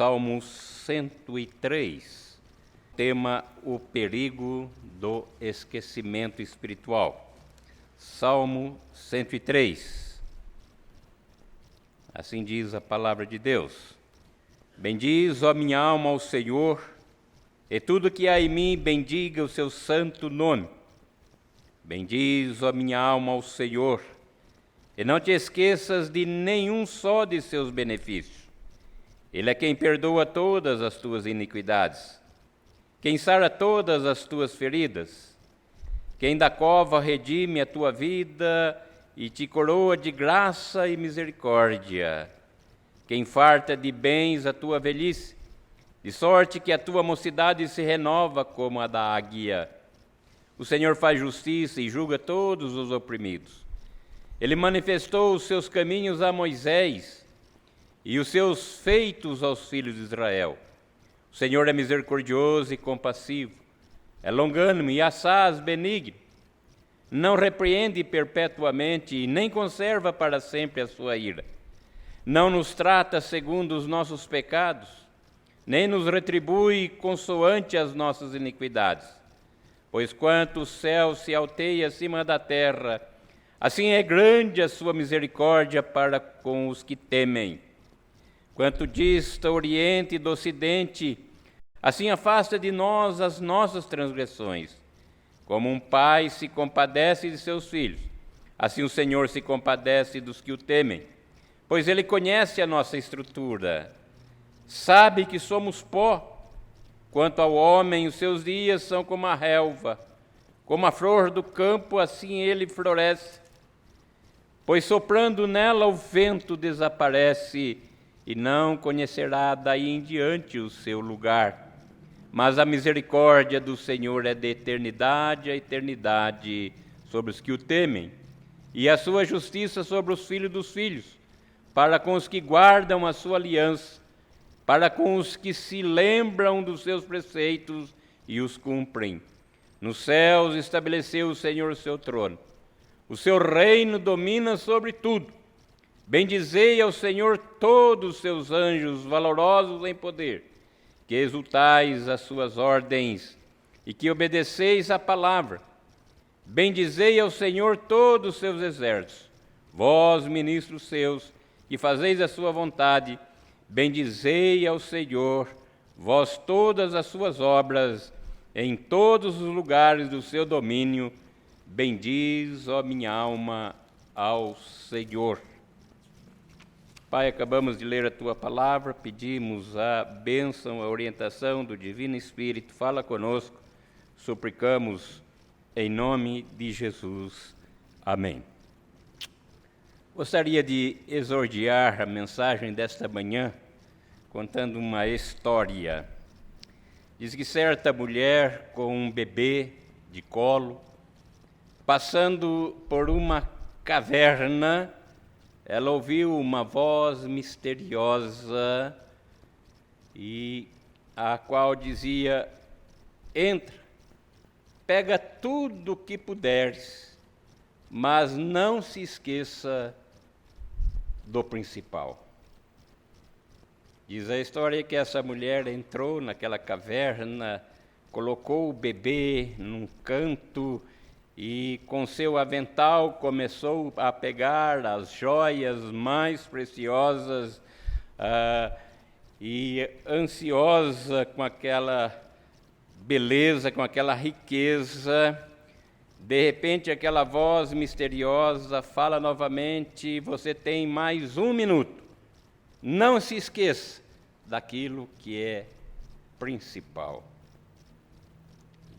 Salmo 103, tema o perigo do esquecimento espiritual. Salmo 103. Assim diz a palavra de Deus. Bendiz, ó minha alma, ao Senhor, e tudo que há em mim bendiga o seu santo nome. Bendiz, ó minha alma, ao Senhor, e não te esqueças de nenhum só de seus benefícios. Ele é quem perdoa todas as tuas iniquidades, quem sara todas as tuas feridas, quem da cova redime a tua vida e te coroa de graça e misericórdia, quem farta de bens a tua velhice, de sorte que a tua mocidade se renova como a da águia. O Senhor faz justiça e julga todos os oprimidos. Ele manifestou os seus caminhos a Moisés e os seus feitos aos filhos de Israel. O Senhor é misericordioso e compassivo, é longânimo e assaz benigno. Não repreende perpetuamente e nem conserva para sempre a sua ira. Não nos trata segundo os nossos pecados, nem nos retribui consoante as nossas iniquidades. Pois quanto o céu se alteia acima da terra, assim é grande a sua misericórdia para com os que temem. Quanto dista o oriente do ocidente, assim afasta de nós as nossas transgressões. Como um pai se compadece de seus filhos, assim o Senhor se compadece dos que o temem. Pois Ele conhece a nossa estrutura, sabe que somos pó. Quanto ao homem, os seus dias são como a relva, como a flor do campo, assim ele floresce. Pois soprando nela o vento desaparece, e não conhecerá daí em diante o seu lugar. Mas a misericórdia do Senhor é de eternidade a eternidade sobre os que o temem, e a sua justiça sobre os filhos dos filhos, para com os que guardam a sua aliança, para com os que se lembram dos seus preceitos e os cumprem. Nos céus estabeleceu o Senhor o seu trono. O seu reino domina sobre tudo. Bendizei ao Senhor todos os seus anjos valorosos em poder, que exultais as suas ordens e que obedeceis à palavra. Bendizei ao Senhor todos os seus exércitos, vós, ministros seus, que fazeis a sua vontade. Bendizei ao Senhor, vós todas as suas obras, em todos os lugares do seu domínio. Bendiz, ó minha alma, ao Senhor. Pai, acabamos de ler a Tua palavra, pedimos a bênção, a orientação do Divino Espírito. Fala conosco, suplicamos em nome de Jesus. Amém. Gostaria de exordiar a mensagem desta manhã contando uma história. Diz que certa mulher com um bebê de colo, passando por uma caverna, ela ouviu uma voz misteriosa e a qual dizia: entra, pega tudo o que puderes, mas não se esqueça do principal. Diz a história que essa mulher entrou naquela caverna, colocou o bebê num canto e com seu avental começou a pegar as joias mais preciosas e ansiosa com aquela beleza, com aquela riqueza. De repente, aquela voz misteriosa fala novamente: você tem mais 1 minuto. Não se esqueça daquilo que é principal.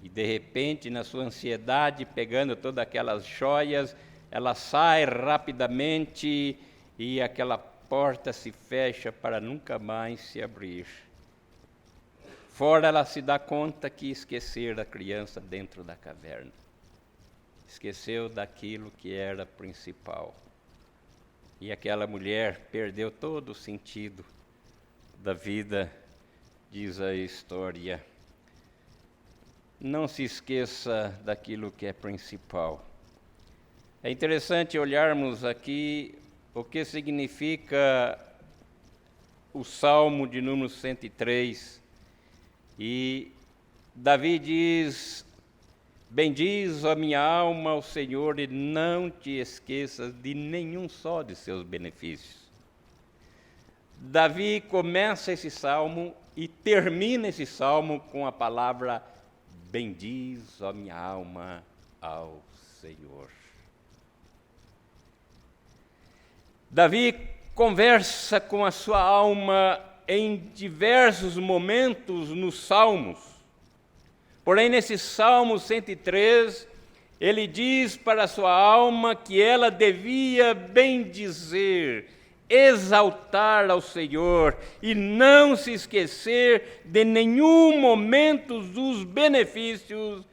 E de repente, na sua ansiedade, pegando todas aquelas joias, ela sai rapidamente e aquela porta se fecha para nunca mais se abrir. Fora, ela se dá conta que esqueceu a criança dentro da caverna. Esqueceu daquilo que era principal. E aquela mulher perdeu todo o sentido da vida, diz a história. Não se esqueça daquilo que é principal. É interessante olharmos aqui o que significa o Salmo de número 103, e Davi diz: bendiz a minha alma ao Senhor e não te esqueças de nenhum só de seus benefícios. Davi começa esse salmo e termina esse salmo com a palavra bendiz a minha alma ao Senhor. Davi conversa com a sua alma em diversos momentos nos salmos. Porém, nesse Salmo 103, ele diz para a sua alma que ela devia bendizer, exaltar ao Senhor e não se esquecer de nenhum momento dos benefícios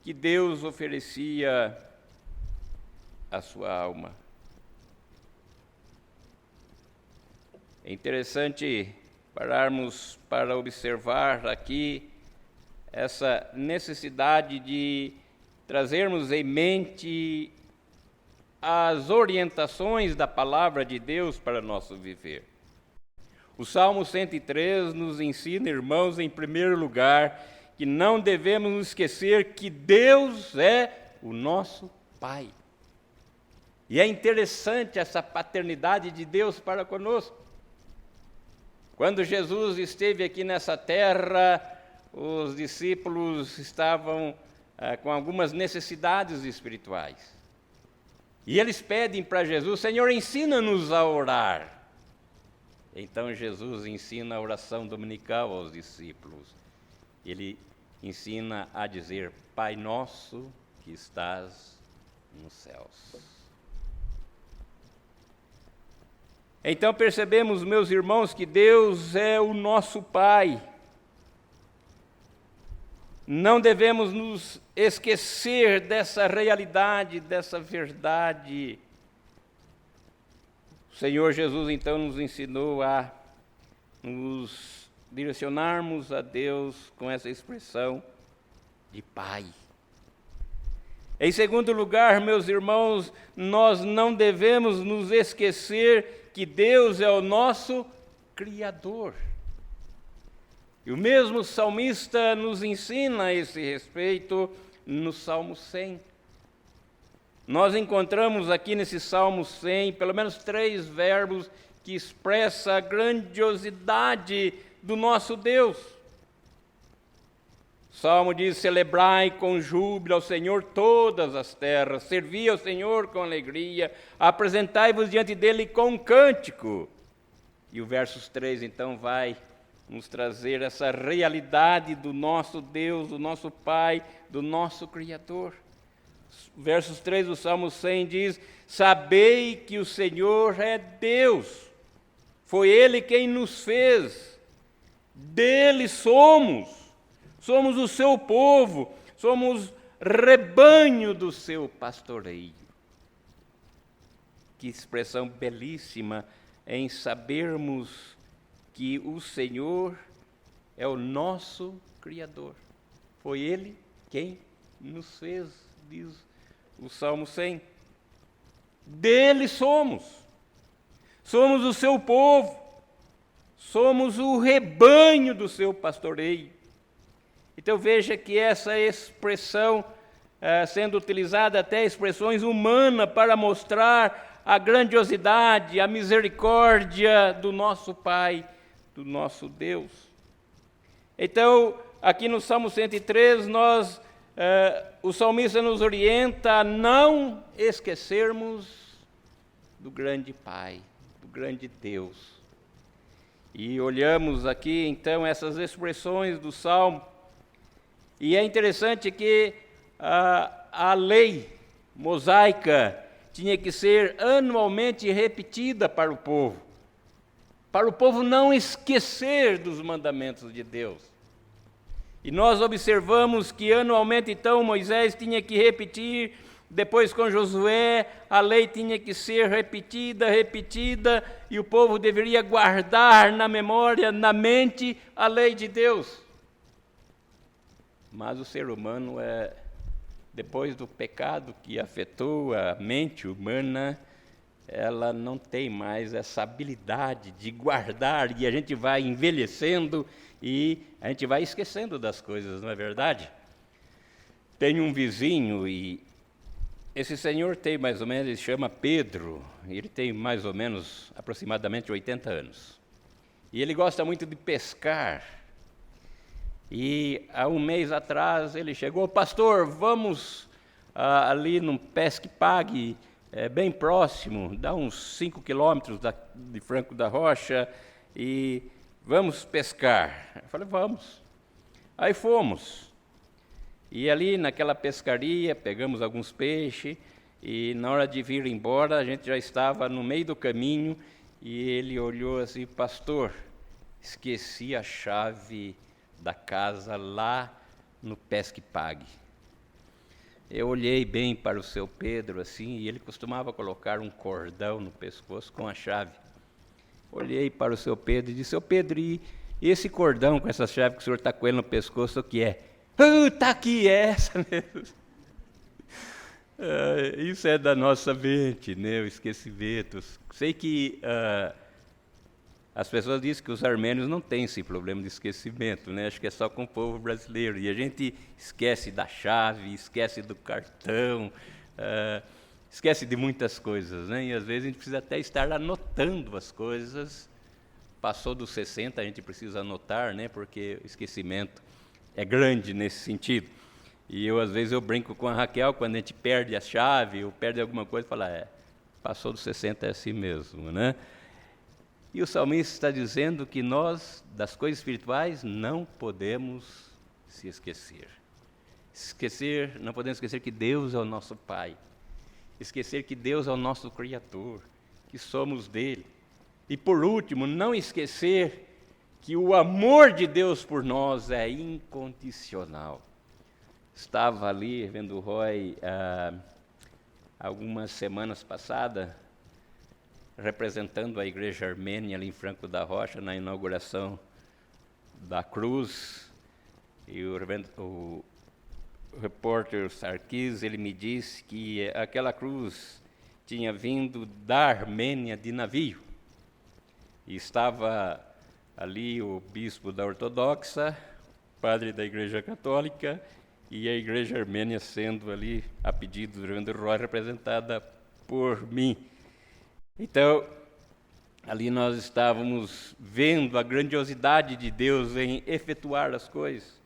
que Deus oferecia à sua alma. É interessante pararmos para observar aqui essa necessidade de trazermos em mente as orientações da palavra de Deus para nosso viver. O Salmo 103 nos ensina, irmãos, em primeiro lugar, que não devemos nos esquecer que Deus é o nosso Pai. E é interessante essa paternidade de Deus para conosco. Quando Jesus esteve aqui nessa terra, os discípulos estavam com algumas necessidades espirituais. E eles pedem para Jesus: Senhor, ensina-nos a orar. Então Jesus ensina a oração dominical aos discípulos. Ele ensina a dizer: Pai nosso que estás nos céus. Então percebemos, meus irmãos, que Deus é o nosso Pai. Não devemos nos esquecer dessa realidade, dessa verdade. O Senhor Jesus, então, nos ensinou a nos direcionarmos a Deus com essa expressão de Pai. Em segundo lugar, meus irmãos, nós não devemos nos esquecer que Deus é o nosso Criador. E o mesmo salmista nos ensina a esse respeito no Salmo 100. Nós encontramos aqui nesse Salmo 100 pelo menos 3 verbos que expressam a grandiosidade do nosso Deus. O Salmo diz: celebrai com júbilo ao Senhor todas as terras, servi ao Senhor com alegria, apresentai-vos diante dele com cântico. E o versos 3 então vai nos trazer essa realidade do nosso Deus, do nosso Pai, do nosso Criador. Versos 3 do Salmo 100 diz: sabei que o Senhor é Deus, foi Ele quem nos fez, dele somos o seu povo, somos rebanho do seu pastoreio. Que expressão belíssima em sabermos que o Senhor é o nosso Criador. Foi Ele quem nos fez, diz o Salmo 100. Dele somos o seu povo, somos o rebanho do seu pastoreio. Então veja que essa expressão, sendo utilizada até expressões humanas para mostrar a grandiosidade, a misericórdia do nosso Pai, do nosso Deus. Então, aqui no Salmo 103, o salmista nos orienta a não esquecermos do grande Pai, do grande Deus. E olhamos aqui, então, essas expressões do Salmo, e é interessante que a lei mosaica tinha que ser anualmente repetida para o povo não esquecer dos mandamentos de Deus. E nós observamos que anualmente, então, Moisés tinha que repetir, depois com Josué, a lei tinha que ser repetida, e o povo deveria guardar na memória, na mente, a lei de Deus. Mas o ser humano, depois do pecado que afetou a mente humana, ela não tem mais essa habilidade de guardar, e a gente vai envelhecendo e a gente vai esquecendo das coisas, não é verdade? Tenho um vizinho e esse senhor tem mais ou menos, ele se chama Pedro, ele tem mais ou menos aproximadamente 80 anos. E ele gosta muito de pescar. E há um mês atrás ele chegou: pastor, vamos ali num Pesque Pague, bem próximo, dá uns 5 quilômetros de Franco da Rocha, e vamos pescar. Eu falei: vamos. Aí fomos. E ali naquela pescaria pegamos alguns peixes, e na hora de vir embora a gente já estava no meio do caminho, e ele olhou assim: pastor, esqueci a chave da casa lá no Pesque Pague. Eu olhei bem para o seu Pedro assim, e ele costumava colocar um cordão no pescoço com a chave. Olhei para o seu Pedro e disse: seu Pedro, e esse cordão com essa chave que o senhor está com ele no pescoço, o que é? Está aqui, é essa mesmo. Isso é da nossa mente, né? O esquecimento. Sei que as pessoas dizem que os armênios não têm esse problema de esquecimento, né? Acho que é só com o povo brasileiro. E a gente esquece da chave, esquece do cartão, esquece de muitas coisas, né? E às vezes a gente precisa até estar anotando as coisas. Passou dos 60, a gente precisa anotar, né? Porque o esquecimento é grande nesse sentido. E às vezes eu brinco com a Raquel, quando a gente perde a chave ou perde alguma coisa, fala: passou dos 60 é assim mesmo, né? E o salmista está dizendo que nós, das coisas espirituais, não podemos se esquecer. Não podemos esquecer que Deus é o nosso Pai. Esquecer que Deus é o nosso Criador, que somos dele. E por último, não esquecer que o amor de Deus por nós é incondicional. Estava ali vendo o Roy algumas semanas passadas, representando a igreja armênia ali em Franco da Rocha, na inauguração da cruz, e o repórter Sarkis, ele me disse que aquela cruz tinha vindo da Armênia de navio, e estava ali o bispo da ortodoxa, padre da igreja católica, e a igreja armênia sendo ali, a pedido do reverendo Roy, representada por mim. Então, ali nós estávamos vendo a grandiosidade de Deus em efetuar as coisas,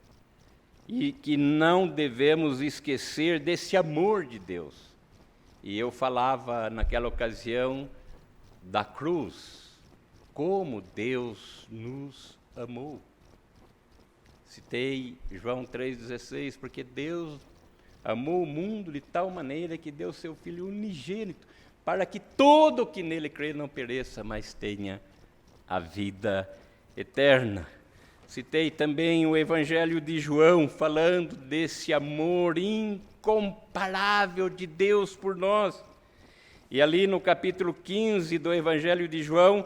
e que não devemos esquecer desse amor de Deus. E eu falava naquela ocasião da cruz, como Deus nos amou. Citei João 3,16, porque Deus amou o mundo de tal maneira que deu seu Filho unigênito, para que todo o que nele crê não pereça, mas tenha a vida eterna. Citei também o Evangelho de João, falando desse amor incomparável de Deus por nós. E ali no capítulo 15 do Evangelho de João,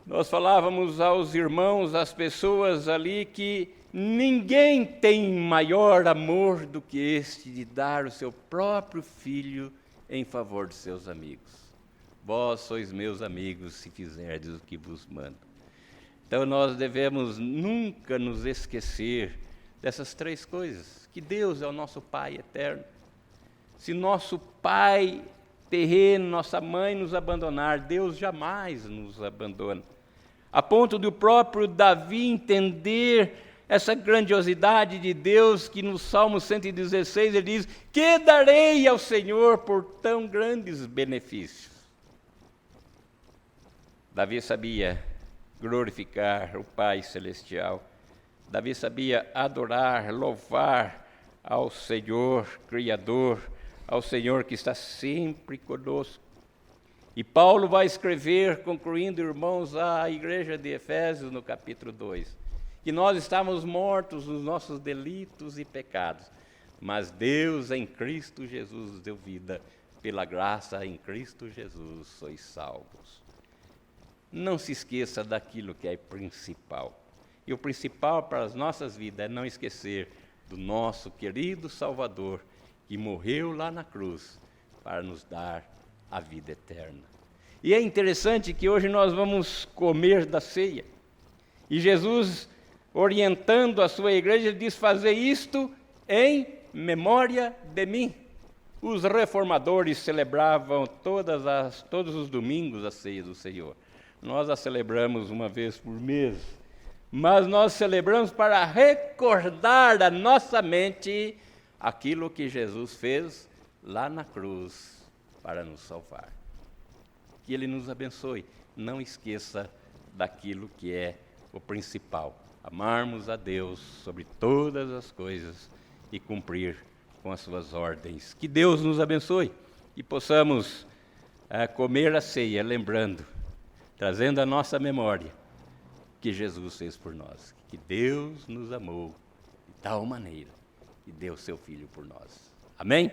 nós falávamos aos irmãos, às pessoas ali, que ninguém tem maior amor do que este de dar o seu próprio Filho em favor de seus amigos. Vós sois meus amigos se fizerdes o que vos mando. Então nós devemos nunca nos esquecer dessas três coisas, que Deus é o nosso Pai eterno. Se nosso pai terreno, nossa mãe nos abandonar, Deus jamais nos abandona. A ponto de o próprio Davi entender essa grandiosidade de Deus, que no Salmo 116 ele diz: que darei ao Senhor por tão grandes benefícios? Davi sabia glorificar o Pai Celestial. Davi sabia adorar, louvar ao Senhor Criador, ao Senhor que está sempre conosco. E Paulo vai escrever, concluindo, irmãos, à igreja de Efésios, no capítulo 2, que nós estávamos mortos nos nossos delitos e pecados, mas Deus em Cristo Jesus nos deu vida, pela graça em Cristo Jesus sois salvos. Não se esqueça daquilo que é principal. E o principal para as nossas vidas é não esquecer do nosso querido Salvador, que morreu lá na cruz para nos dar a vida eterna. E é interessante que hoje nós vamos comer da ceia. E Jesus, orientando a sua igreja, diz: fazer isto em memória de mim. Os reformadores celebravam todos os domingos a ceia do Senhor. Nós a celebramos uma vez por mês, mas nós celebramos para recordar a nossa mente aquilo que Jesus fez lá na cruz para nos salvar. Que Ele nos abençoe. Não esqueça daquilo que é o principal: amarmos a Deus sobre todas as coisas e cumprir com as suas ordens. Que Deus nos abençoe e possamos comer a ceia lembrando, trazendo à nossa memória que Jesus fez por nós, que Deus nos amou de tal maneira e deu seu Filho por nós. Amém?